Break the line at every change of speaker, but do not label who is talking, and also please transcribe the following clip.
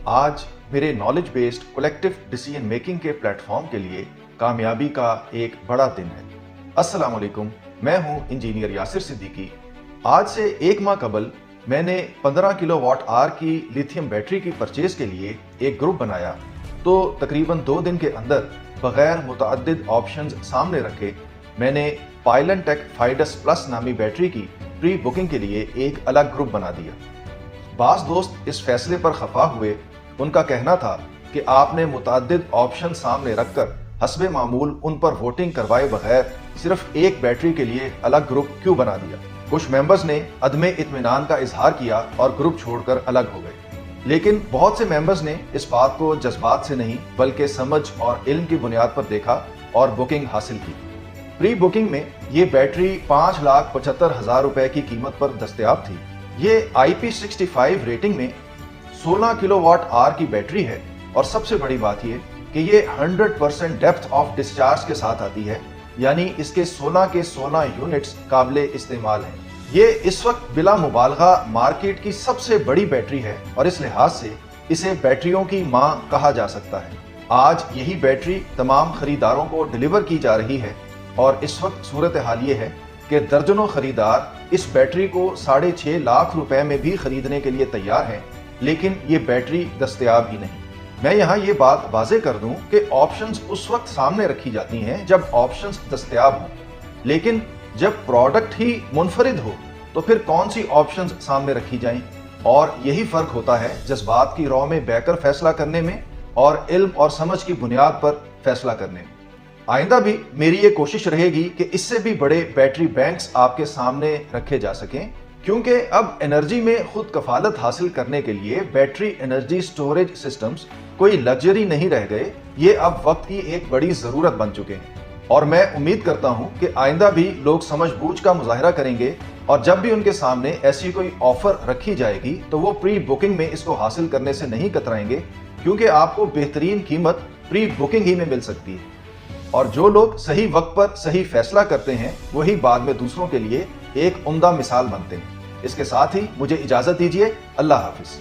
आज मेरे knowledge based collective decision making के प्लेटफॉर्म के लिए कामयाबी का एक बड़ा दिन है। अस्सलाम वालेकुम, मैं हूं इंजीनियर यासिर सिद्दीकी। आज से एक माह कबल मैंने 15 किलोवाट आवर की लिथियम बैटरी की परचेज के लिए एक ग्रुप बनाया, तो तकरीबन 2 दिन के अंदर बगैर मुतअद्दिद ऑप्शंस सामने रखे मैंने पाइलनटेक फाइडस प्लस नामी बैटरी की प्री बुकिंग के लिए एक अलग ग्रुप बना दिया। बास दोस्त इस फैसले पर खफा हुए। उनका कहना था कि आपने मुतअद्दिद ऑप्शन सामने रखकर हस्बे मामूल उन पर वोटिंग करवाए बगैर सिर्फ एक बैटरी के लिए अलग ग्रुप क्यों बना दिया। कुछ मेंबर्स ने अदमे इत्मीनान का इजहार किया और ग्रुप छोड़कर अलग हो गए, लेकिन बहुत से मेंबर्स ने इस बात को जज्बात से नहीं बल्कि समझ और इल्म की बुनियाद पर देखा और बुकिंग हासिल की। प्री बुकिंग में ये बैटरी 5,75,000 रुपए की कीमत पर दस्तयाब थी। ये IP65 रेटिंग में 16 किलोवाट आवर की बैटरी है और सबसे बड़ी बात ये कि ये 100% डेप्थ ऑफ डिस्चार्ज के साथ आती है, यानी इसके 16 के 16 यूनिट्स काबिले इस्तेमाल हैं। ये इस वक्त बिला मुबालगा मार्केट की सबसे बड़ी बैटरी है और इस लिहाज से इसे बैटरियों की मां कहा जा सकता है। आज यही बैटरी तमाम खरीदारों को डिलीवर की जा रही है और इस वक्त सूरत हाल ये है कि दर्जनों खरीदार इस बैटरी को 6.5 लाख रुपए में भी खरीदने के लिए तैयार हैं, लेकिन ये बैटरी दस्तयाब ही नहीं। मैं यहाँ ये बात वाज़ेह कर दूं कि ऑप्शंस उस वक्त सामने रखी जाती हैं जब ऑप्शंस दस्तयाब हों, लेकिन जब प्रोडक्ट ही मुनफरिद हो तो फिर कौन सी ऑप्शंस सामने रखी जाएं। और यही फर्क होता है जज्बात की रौ में बहकर फैसला करने में और इल्म और समझ की बुनियाद पर फैसला करने में। आइंदा भी मेरी ये कोशिश रहेगी कि इससे भी बड़े बैटरी बैंक्स आपके सामने रखे जा सकें, क्योंकि अब एनर्जी में खुद कफालत हासिल करने के लिए बैटरी एनर्जी स्टोरेज सिस्टम्स कोई लग्जरी नहीं रह गए, ये अब वक्त की एक बड़ी जरूरत बन चुके हैं। और मैं उम्मीद करता हूं कि आइंदा भी लोग समझ बूझ का मुजाहरा करेंगे और जब भी उनके सामने ऐसी कोई ऑफर रखी जाएगी तो वो प्री बुकिंग में इसको हासिल करने से नहीं कतराएंगे, क्योंकि आपको बेहतरीन कीमत प्री बुकिंग ही में मिल सकती है। और जो लोग सही वक्त पर सही फैसला करते हैं वही बाद में दूसरों के लिए एक उम्दा मिसाल बनते हैं। इसके साथ ही मुझे इजाजत दीजिए। अल्लाह हाफिज।